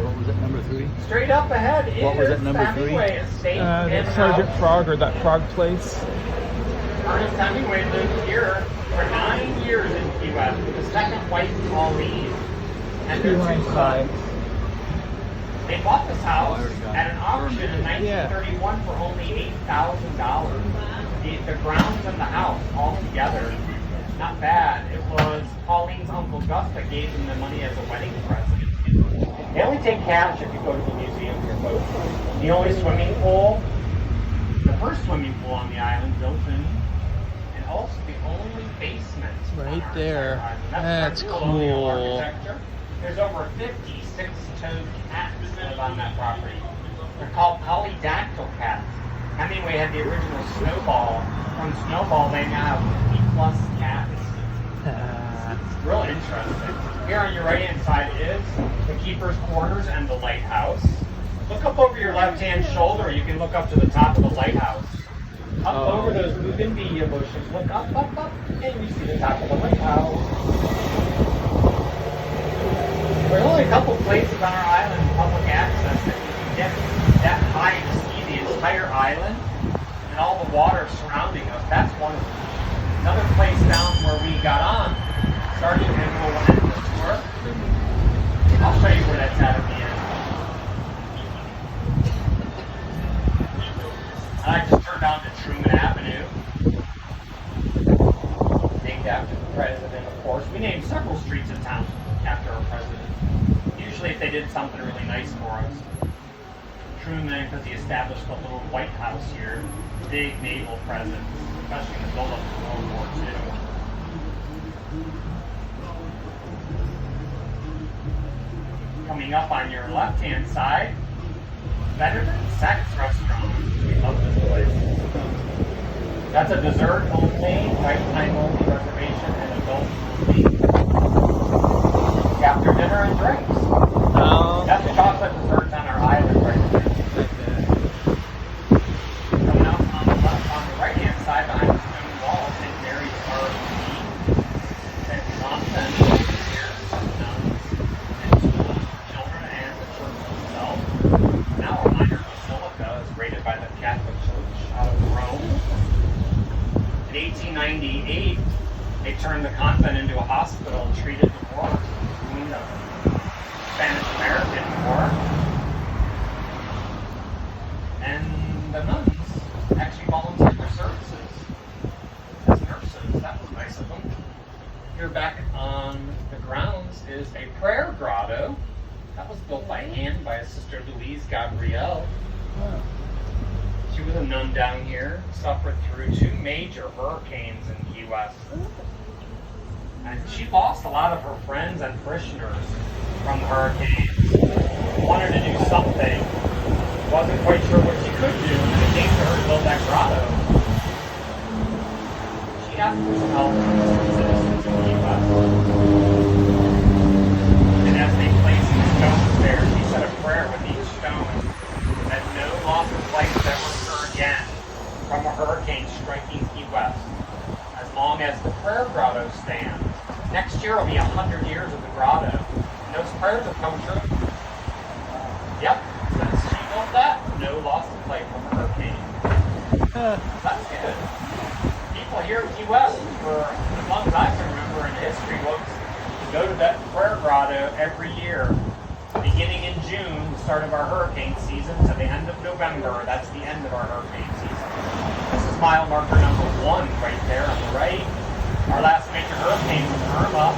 What was it, number 3? Straight up ahead is What was it, the number 3? Hemingway Estate. That's Sergeant Frog, or that Frog place. Ernest Hemingway lived here for 9 years in Key West with his second wife, Pauline, and their 2 sons. They bought this house at an auction in 1931 for only $8,000. The grounds and the house all together, not bad. It was Pauline's Uncle Gus that gave them the money as a wedding present. They only take cash if you go to the museum here, folks. The only swimming pool, the first swimming pool on the island built in, and also the only basement. Right there. That's cool. Architecture. There's over 50 six-toed cats that live on that property. They're called polydactyl cats. Hemingway had the original Snowball. From Snowball, they now have 50 plus cats. It's real interesting. Here on your right-hand side is the keeper's quarters and the lighthouse. Look up over your left-hand shoulder. You can look up to the top of the lighthouse. Up over those bougainvillea bushes. Look up, and you see the top of the lighthouse. There's only a couple places on our island public access that you can get that high to see the entire island and all the water surrounding us. That's one of them. Another place down where we got on, Sergeant Hemingway went into the tour. I'll show you where that's at the end. And I just turned on to Truman Avenue, named after the president, of course. We named several streets in town after our president. Usually if they did something really nice for us. Truman, because he established a little White House here, big naval presence, especially in the build-up to World War II. Coming up on your left-hand side, Veteran Sex Restaurant. We love this place. That's a dessert only, lifetime only reservation, and adult only. After dinner and drinks. That's the chocolate desserts on our island right there. Coming up on the right-hand side behind the stone wall, St. Mary's R.E. and Johnson here, nuns and schools for children and the church itself. Now a minor basilica is rated by the Catholic Church out of Rome. In 1898, they turned the convent into a hospital and treated the war. Spanish-American War, and the nuns actually volunteered their services as nurses. That was nice of them. Here back on the grounds is a prayer grotto. That was built by hand by a sister Louise Gabrielle. She was a nun down here, suffered through 2 major hurricanes in Key West. And she lost a lot of her friends and parishioners from the hurricanes. Wanted to do something. Wasn't quite sure what she could do, and it came to her to build that grotto. She asked for some help from the citizens in Key West. And as they placed the stones there, she said a prayer with each stone that no loss of life would ever occur again from a hurricane striking Key West, as long as the prayer grotto stands. Next year will be 100 years of the grotto. And those prayers have come true. Yep, since she built that, no loss of life from a hurricane. That's good. People here in Key West, for as long as I can remember in history books, go to that prayer grotto every year. Beginning in June, the start of our hurricane season, to the end of November. That's the end of our hurricane season. This is mile marker number 1 right there on the right. Our last major hurricane was Irma.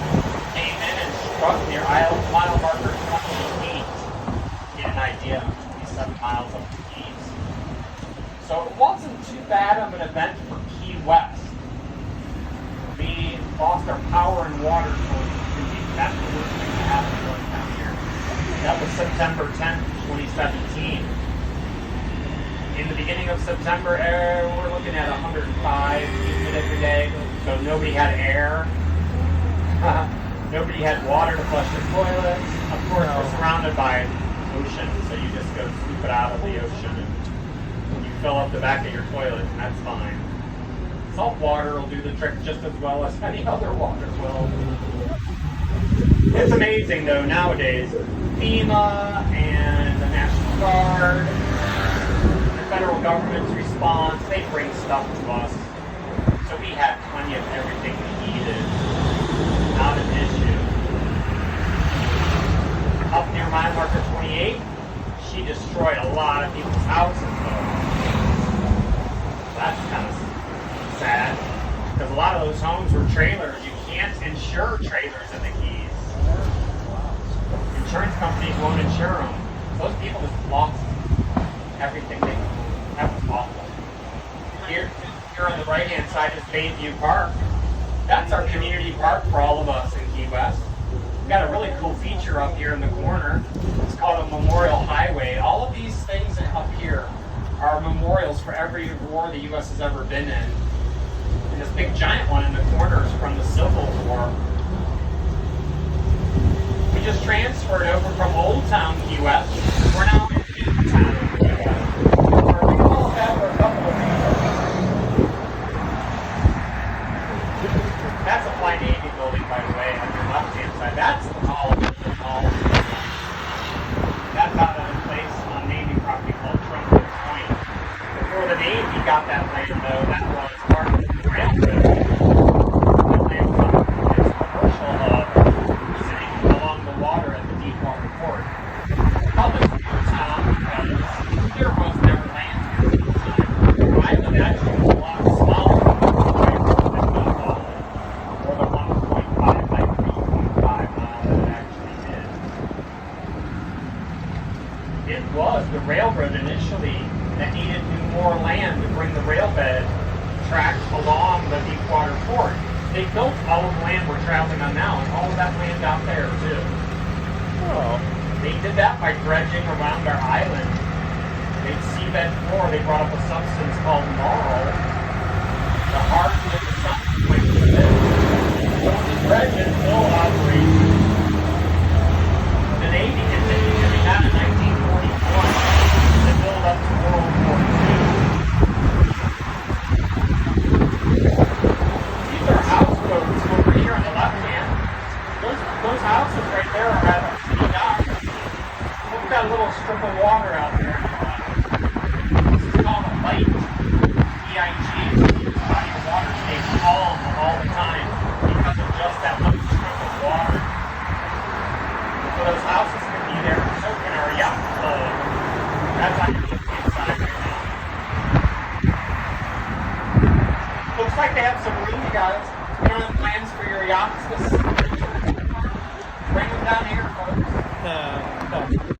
Came in and struck near mile marker 28. Get an idea, 27 miles up the Keys. So it wasn't too bad of an event for Key West. We lost our power and water sources. That's the worst thing that happened to us down here. That was September 10th, 2017. In the beginning of September, we're looking at 105 humid every day. So nobody had air. Nobody had water to flush their toilets. Of course, we're surrounded by ocean, so you just go scoop it out of the ocean and you fill up the back of your toilet, and that's fine. Salt water will do the trick just as well as any other water will. It's amazing though nowadays. FEMA and the National Guard, the federal government's response, they bring stuff to us. So we had plenty of everything we needed. Not an issue. Up near mile marker 28, she destroyed a lot of people's houses though. That's kind of sad. Because a lot of those homes were trailers. You can't insure trailers in the Keys. Insurance companies won't insure them. Those people just lost everything they owned. That was awful. Here on the right-hand side is Bayview Park. That's our community park for all of us in Key West. We've got a really cool feature up here in the corner. It's called a Memorial Highway. All of these things up here are memorials for every war the U.S. has ever been in. And this big giant one in the corner is from the Civil War. We just transferred over from Old Town Key West. We're now in New Town Key West. Our recalls have a couple of things. That's a Fly Navy building, by the way, on your left-hand side. That's the college of the mall. That's out of a place on Navy property called Trumpet Point. Before the Navy got that land, though, that was part of the railroad. That land was a commercial hub sitting along the water at the Deepwater Port. It's called the Newtown because there was never land here at the time. The island actually was a lot smaller than or the 1.5 by 3.5 mile that it actually is. It was the railroad initially that needed more land to bring the rail bed tracks along the Deepwater Port. They built all of the land we're traveling on now, and all of that land out there too. Oh. They did that by dredging around our island. They seabed floor. They brought up a substance called marl. The hardwood, the substance went to the bed. So when the dredge and fill operation, the Navy continued that in 1941 to build up to World War II. These are houseboats over here on the left hand. Those houses right there are at our city dock. We've got a little strip of water out there. This is called a light. EIG. Body of water stays calm all the time because of just that little strip of water. So those houses can be there soaking our yacht float. That's on your left-hand side right now. Looks like they have some room, you guys. You don't have plans for your yachts this bring them down here, folks.